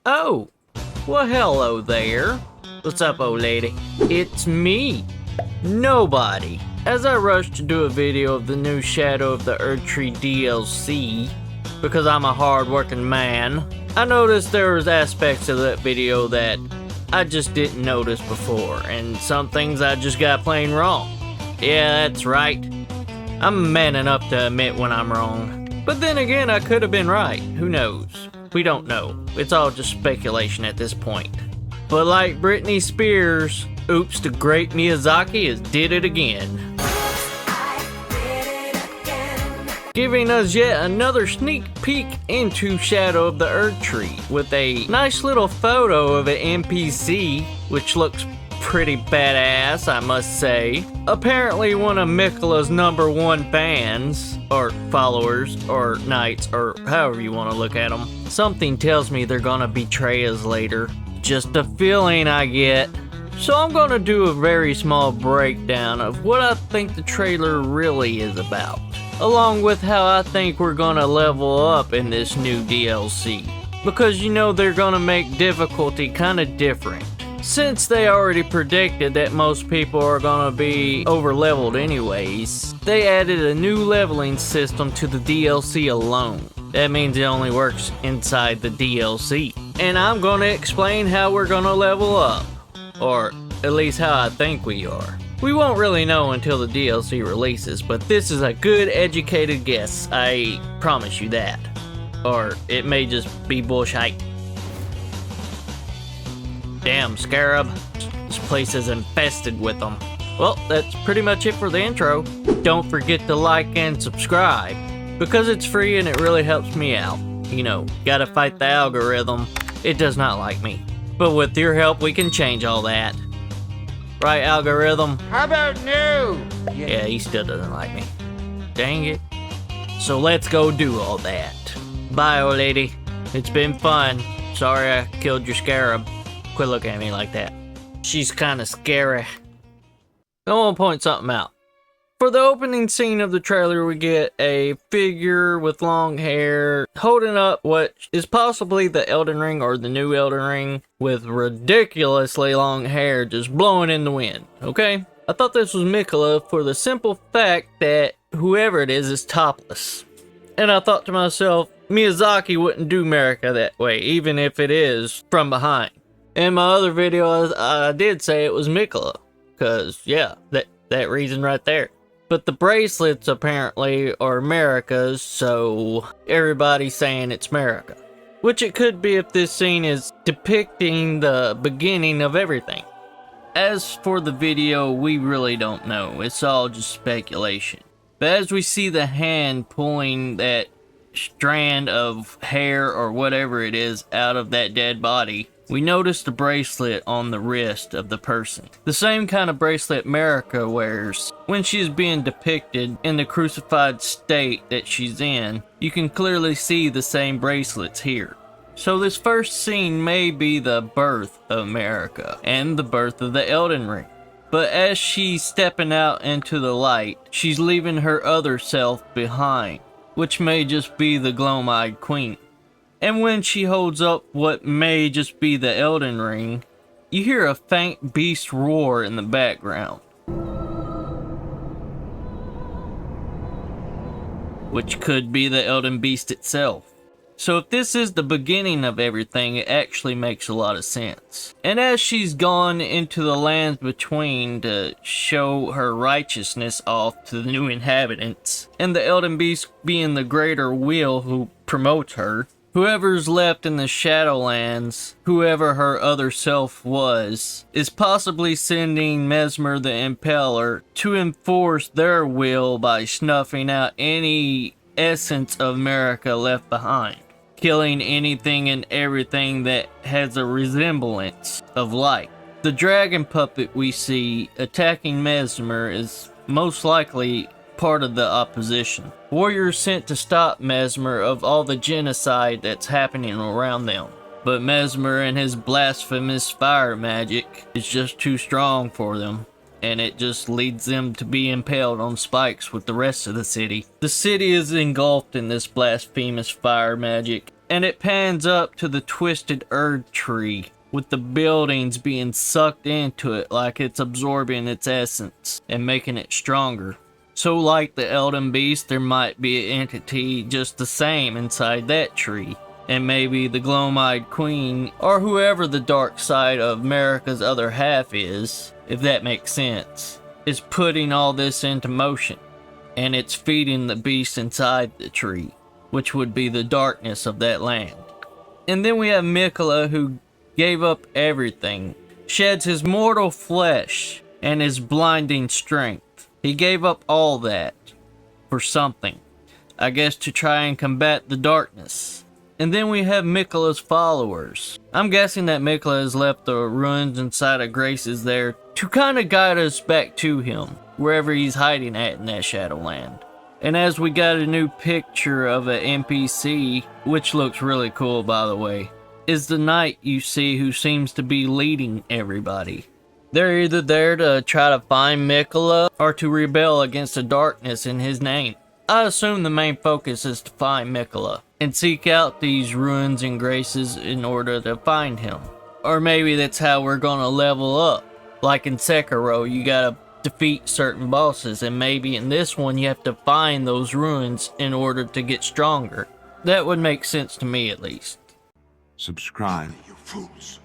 Oh, well hello there. What's up, old lady? It's me, Nobody. As I rush to do a video of the new Shadow of the Erdtree DLC, because I'm a hard-working man, I noticed there was aspects of that video that I just didn't notice before, and some things I just got plain wrong. Yeah, that's right. I'm man enough to admit when I'm wrong. But then again, I could have been right. Who knows? We don't know. It's all just speculation at this point. But like Britney Spears, oops, the great Miyazaki has did it again. Giving us yet another sneak peek into Shadow of the Erdtree with a nice little photo of an NPC, which looks pretty badass, I must say. Apparently one of Miquela's #1 fans, or followers, or knights, or however you want to look at them. Something tells me they're gonna betray us later. Just a feeling I get. So I'm gonna do a very small breakdown of what I think the trailer really is about, along with how I think we're gonna level up in this new DLC. Because you know they're gonna make difficulty kinda different. Since they already predicted that most people are gonna be over-leveled anyways, they added a new leveling system to the DLC alone. That means it only works inside the DLC. And I'm gonna explain how we're gonna level up. Or at least how I think we are. We won't really know until the DLC releases, but this is a good educated guess, I promise you that. Or it may just be bullshit. Damn, Scarab. This place is infested with them. Well, that's pretty much it for the intro. Don't forget to like and subscribe, because it's free and it really helps me out. You know, gotta fight the algorithm. It does not like me. But with your help, we can change all that. Right, algorithm? How about no? Yeah, he still doesn't like me. Dang it. So let's go do all that. Bye, old lady. It's been fun. Sorry I killed your scarab. Quit looking at me like that. She's kinda scary. I want to point something out. For the opening scene of the trailer, we get a figure with long hair holding up what is possibly the Elden Ring or the new Elden Ring with ridiculously long hair just blowing in the wind, okay? I thought this was Miquela for the simple fact that whoever it is topless. And I thought to myself, Miyazaki wouldn't do Marika that way, even if it is from behind. In my other video, I did say it was Miquela, because, yeah, that reason right there. But the bracelets apparently are Marika's, so everybody's saying it's Marika. Which it could be if this scene is depicting the beginning of everything. As for the video, we really don't know. It's all just speculation. But as we see the hand pulling that strand of hair or whatever it is out of that dead body, we notice the bracelet on the wrist of the person. The same kind of bracelet Marika wears. When she is being depicted in the crucified state that she's in, you can clearly see the same bracelets here. So this first scene may be the birth of Marika and the birth of the Elden Ring. But as she's stepping out into the light, she's leaving her other self behind, which may just be the Gloam-Eyed Queen. And when she holds up what may just be the Elden Ring, you hear a faint beast roar in the background, which could be the Elden Beast itself. So if this is the beginning of everything, it actually makes a lot of sense. And as she's gone into the lands between to show her righteousness off to the new inhabitants, and the Elden Beast being the greater will who promotes her, whoever's left in the Shadowlands, whoever her other self was, is possibly sending Mesmer the Impaler to enforce their will by snuffing out any essence of Marika left behind, killing anything and everything that has a resemblance of light. The dragon puppet we see attacking Mesmer is most likely part of the opposition. Warriors sent to stop Mesmer of all the genocide that's happening around them. But Mesmer and his blasphemous fire magic is just too strong for them, and it just leads them to be impaled on spikes with the rest of the city. The city is engulfed in this blasphemous fire magic, and it pans up to the twisted Erd tree, with the buildings being sucked into it like it's absorbing its essence and making it stronger. So like the Elden Beast, there might be an entity just the same inside that tree. And maybe the Glowmide Queen, or whoever the dark side of America's other half is, if that makes sense, is putting all this into motion. And it's feeding the beast inside the tree, which would be the darkness of that land. And then we have Miquella, who gave up everything, sheds his mortal flesh and his blinding strength. He gave up all that for something, I guess to try and combat the darkness. And then we have Miquella's followers. I'm guessing that Miquella has left the ruins inside of Graces there to kind of guide us back to him, wherever he's hiding at in that Shadowland. And as we got a new picture of an NPC, which looks really cool by the way, is the knight you see who seems to be leading everybody. They're either there to try to find Miquella or to rebel against the darkness in his name. I assume the main focus is to find Miquella and seek out these ruins and graces in order to find him. Or maybe that's how we're gonna level up. Like in Sekiro, you gotta defeat certain bosses, and maybe in this one you have to find those ruins in order to get stronger. That would make sense to me at least. Subscribe, you fools.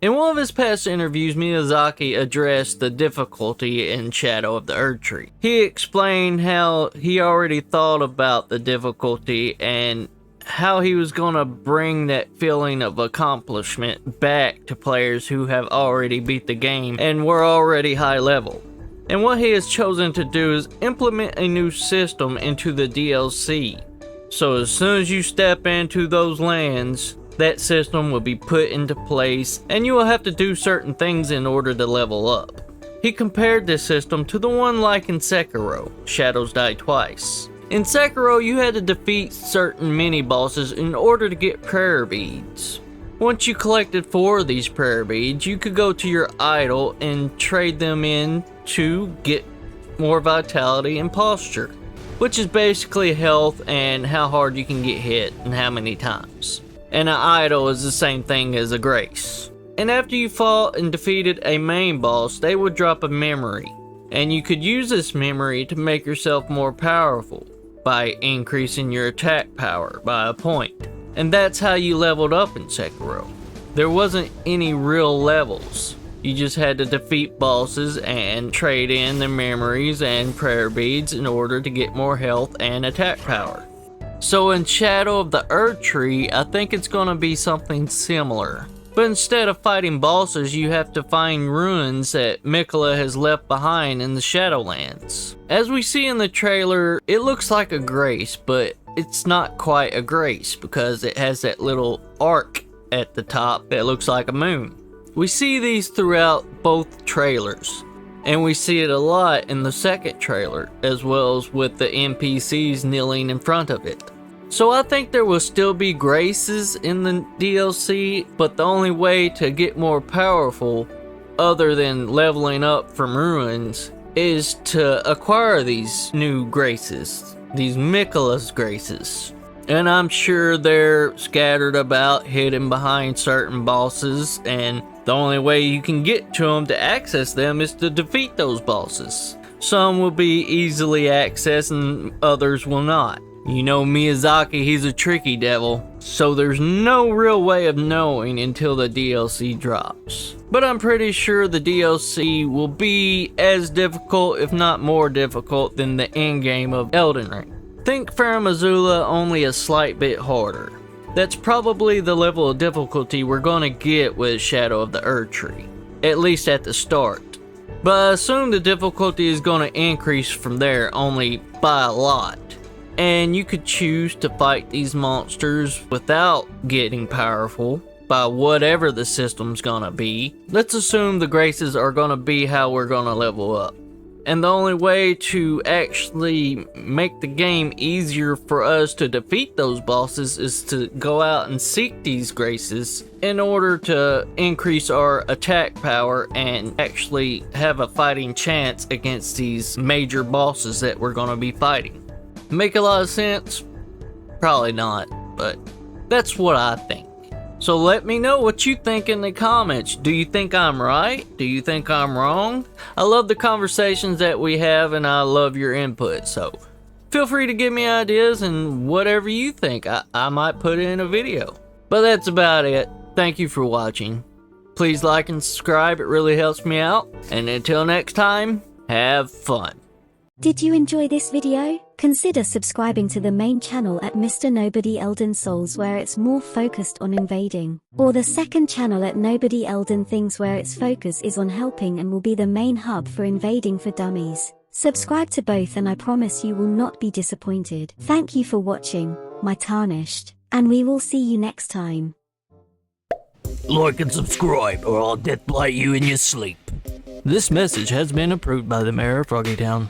In one of his past interviews, Miyazaki addressed the difficulty in Shadow of the Erd Tree. He explained how he already thought about the difficulty and how he was going to bring that feeling of accomplishment back to players who have already beat the game and were already high level. And what he has chosen to do is implement a new system into the DLC. So as soon as you step into those lands, that system will be put into place and you will have to do certain things in order to level up. He compared this system to the one like in Sekiro, Shadows Die Twice. In Sekiro, you had to defeat certain mini-bosses in order to get prayer beads. Once you collected 4 of these prayer beads, you could go to your idol and trade them in to get more vitality and posture, which is basically health and how hard you can get hit and how many times. And an idol is the same thing as a grace. And after you fought and defeated a main boss, they would drop a memory. And you could use this memory to make yourself more powerful by increasing your attack power by a point. And that's how you leveled up in Sekiro. There wasn't any real levels. You just had to defeat bosses and trade in their memories and prayer beads in order to get more health and attack power. So in Shadow of the Erd Tree, I think it's going to be something similar. But instead of fighting bosses, you have to find ruins that Miquella has left behind in the Shadowlands. As we see in the trailer, it looks like a grace, but it's not quite a grace because it has that little arc at the top that looks like a moon. We see these throughout both trailers, and we see it a lot in the second trailer, as well as with the NPCs kneeling in front of it. So I think there will still be graces in the DLC, but the only way to get more powerful, other than leveling up from ruins, is to acquire these new graces, these Miquella's graces. And I'm sure they're scattered about, hidden behind certain bosses, and the only way you can get to them to access them is to defeat those bosses. Some will be easily accessed and others will not. You know Miyazaki, he's a tricky devil, so there's no real way of knowing until the DLC drops. But I'm pretty sure the DLC will be as difficult, if not more difficult, than the endgame of Elden Ring. Think Farum Azula, only a slight bit harder. That's probably the level of difficulty we're gonna get with Shadow of the Erd Tree, at least at the start. But I assume the difficulty is gonna increase from there, only by a lot. And you could choose to fight these monsters without getting powerful by whatever the system's gonna be. Let's assume the graces are gonna be how we're gonna level up. And the only way to actually make the game easier for us to defeat those bosses is to go out and seek these graces in order to increase our attack power and actually have a fighting chance against these major bosses that we're going to be fighting. Make a lot of sense? Probably not, but that's what I think. So let me know what you think in the comments. Do you think I'm right? Do you think I'm wrong? I love the conversations that we have and I love your input. So feel free to give me ideas and whatever you think. I might put it in a video. But that's about it. Thank you for watching. Please like and subscribe. It really helps me out. And until next time, have fun. Did you enjoy this video? Consider subscribing to the main channel at Mr. Nobody Elden Souls where it's more focused on invading, or the second channel at Nobody Elden Things where its focus is on helping and will be the main hub for invading for dummies. Subscribe to both and I promise you will not be disappointed. Thank you for watching, my tarnished, and we will see you next time. Like and subscribe or I'll deathblight you in your sleep. This message has been approved by the Mayor of Froggytown.